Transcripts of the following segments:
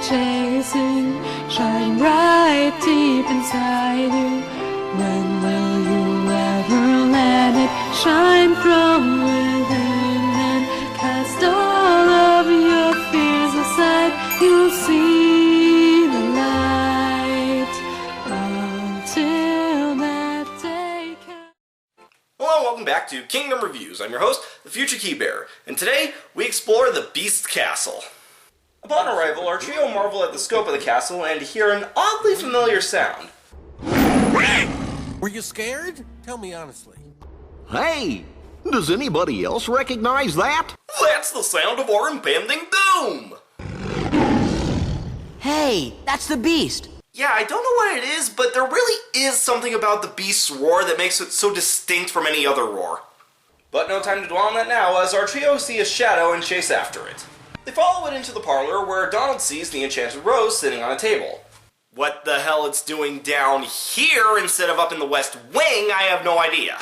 chasing, shine bright deep inside you. When will you ever let it shine from within and cast all of your fears aside? You'll see the light until that day comes. Hello and welcome back to Kingdom Reviews. I'm your host, the Future Keybearer, and today we explore the Beast Castle. Upon arrival, our trio marvel at the scope of the castle and hear an oddly familiar sound. Were you scared? Tell me honestly. Hey, does anybody else recognize that? That's the sound of our impending doom! Hey, that's the beast! Yeah, I don't know what it is, but there really is something about the beast's roar that makes it so distinct from any other roar. But no time to dwell on that now, as our trio see a shadow and chase after it. They follow it into the parlor, where Donald sees the enchanted rose sitting on a table. What the hell it's doing down here instead of up in the West Wing, I have no idea.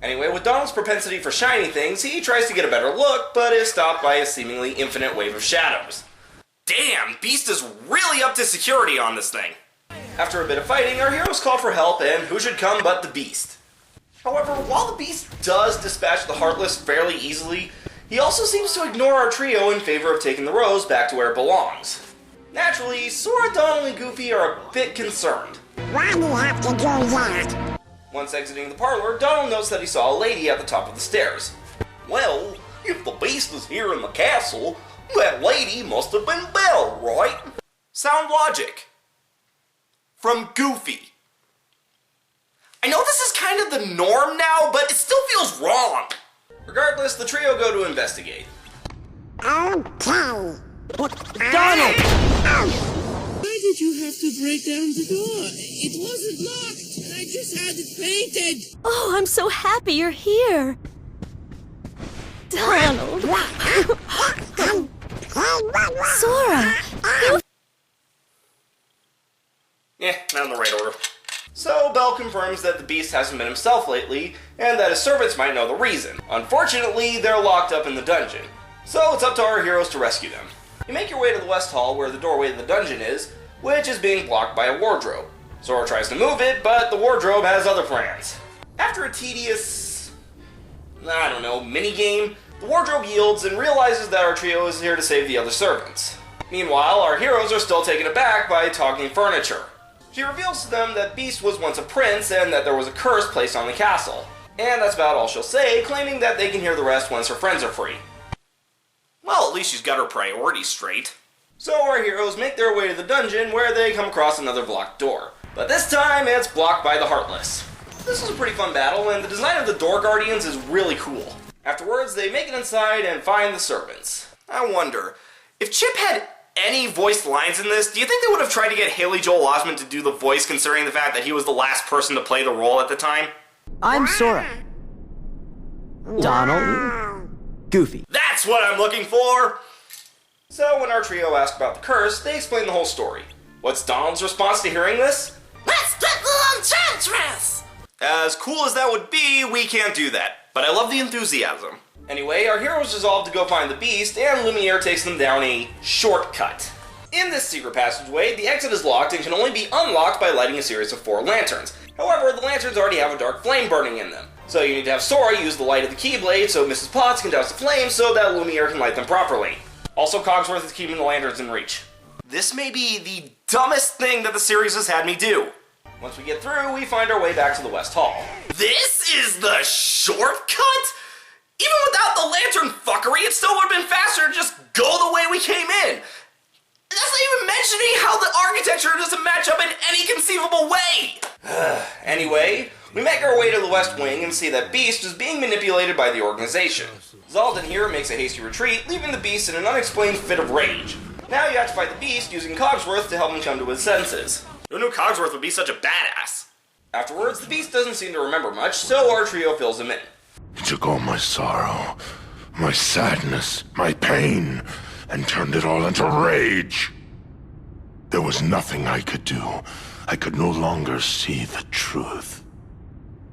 Anyway, with Donald's propensity for shiny things, he tries to get a better look, but is stopped by a seemingly infinite wave of shadows. Damn, Beast is really up to security on this thing. After a bit of fighting, our heroes call for help, and who should come but the Beast. However, while the Beast does dispatch the Heartless fairly easily, he also seems to ignore our trio in favor of taking the rose back to where it belongs. Naturally, Sora, Donald, and Goofy are a bit concerned. Why do you have to do that? Once exiting the parlor, Donald notes that he saw a lady at the top of the stairs. Well, if the Beast is here in the castle, that lady must have been Belle, right? Sound logic. From Goofy. I know this is kind of the norm now, but it still feels wrong. Regardless, the trio go to investigate. Okay. Donald! Why did you have to break down the door? It wasn't locked. I just had it painted. Oh, I'm so happy you're here. Donald. Sora. Not in the right order. So, Belle confirms that the Beast hasn't been himself lately, and that his servants might know the reason. Unfortunately, they're locked up in the dungeon. So, it's up to our heroes to rescue them. You make your way to the West Hall, where the doorway to the dungeon is, which is being blocked by a wardrobe. Sora tries to move it, but the wardrobe has other plans. After a tedious, mini-game, the wardrobe yields and realizes that our trio is here to save the other servants. Meanwhile, our heroes are still taken aback by talking furniture. She reveals to them that Beast was once a prince and that there was a curse placed on the castle. And that's about all she'll say, claiming that they can hear the rest once her friends are free. Well, at least she's got her priorities straight. So our heroes make their way to the dungeon, where they come across another blocked door. But this time, it's blocked by the Heartless. This was a pretty fun battle, and the design of the door guardians is really cool. Afterwards, they make it inside and find the servants. I wonder, if Chip had any voiced lines in this, do you think they would have tried to get Haley Joel Osment to do the voice, considering the fact that he was the last person to play the role at the time? I'm Sora. Donald. Goofy. That's what I'm looking for! So when our trio ask about the curse, they explain the whole story. What's Donald's response to hearing this? Let's get the enchantress! As cool as that would be, we can't do that. But I love the enthusiasm. Anyway, our heroes resolve to go find the Beast, and Lumiere takes them down a shortcut. In this secret passageway, the exit is locked and can only be unlocked by lighting a series of 4 lanterns. However, the lanterns already have a dark flame burning in them. So you need to have Sora use the light of the Keyblade so Mrs. Potts can douse the flames so that Lumiere can light them properly. Also, Cogsworth is keeping the lanterns in reach. This may be the dumbest thing that the series has had me do. Once we get through, we find our way back to the West Hall. This is the shortcut? Even without the lantern fuckery, it still would have been faster to just go the way we came in. That's not even mentioning how the architecture doesn't match up in any conceivable way. Anyway, we make our way to the West Wing and see that Beast is being manipulated by the organization. Zaldin here makes a hasty retreat, leaving the Beast in an unexplained fit of rage. Now you have to fight the Beast using Cogsworth to help him come to his senses. Who knew Cogsworth would be such a badass? Afterwards, the Beast doesn't seem to remember much, so our trio fills him in. He took all my sorrow, my sadness, my pain, and turned it all into rage. There was nothing I could do. I could no longer see the truth.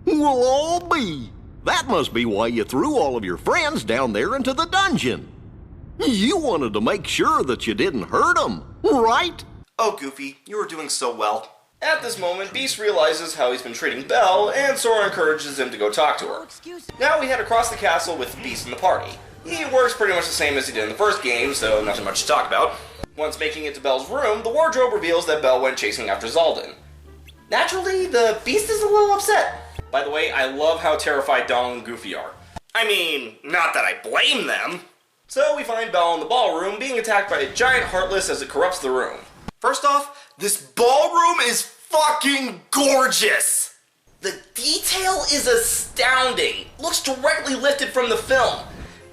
We'll all be. That must be why you threw all of your friends down there into the dungeon. You wanted to make sure that you didn't hurt him, right? Oh, Goofy, you were doing so well. At this moment, Beast realizes how he's been treating Belle, and Sora encourages him to go talk to her. Now we head across the castle with Beast in the party. He works pretty much the same as he did in the first game, so nothing much to talk about. Once making it to Belle's room, the wardrobe reveals that Belle went chasing after Zaldin. Naturally, the Beast is a little upset. By the way, I love how terrified Donald and Goofy are. I mean, not that I blame them. So we find Belle in the ballroom being attacked by a giant Heartless as it corrupts the room. First off, this ballroom is fucking gorgeous! The detail is astounding. Looks directly lifted from the film.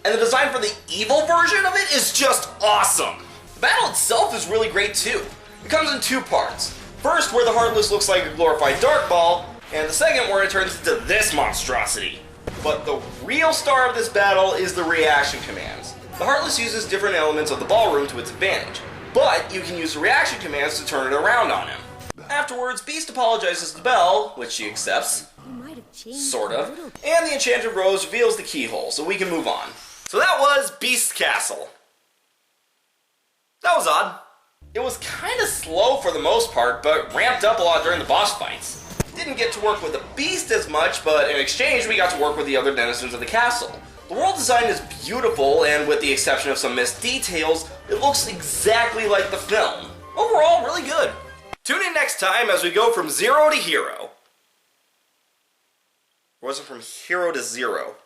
And the design for the evil version of it is just awesome. The battle itself is really great too. It comes in two parts. First, where the Heartless looks like a glorified Dark Ball, and the second where it turns into this monstrosity. But the real star of this battle is the reaction commands. The Heartless uses different elements of the ballroom to its advantage, but you can use the reaction commands to turn it around on him. Afterwards, Beast apologizes to Belle, which she accepts, sort of, and the Enchanted Rose reveals the keyhole, so we can move on. So that was Beast's Castle. That was odd. It was kind of slow for the most part, but ramped up a lot during the boss fights. Didn't get to work with the Beast as much, but in exchange we got to work with the other denizens of the castle. The world design is beautiful, and with the exception of some missed details, it looks exactly like the film. Overall, really good. Tune in next time as we go from zero to hero. Or was it from hero to zero?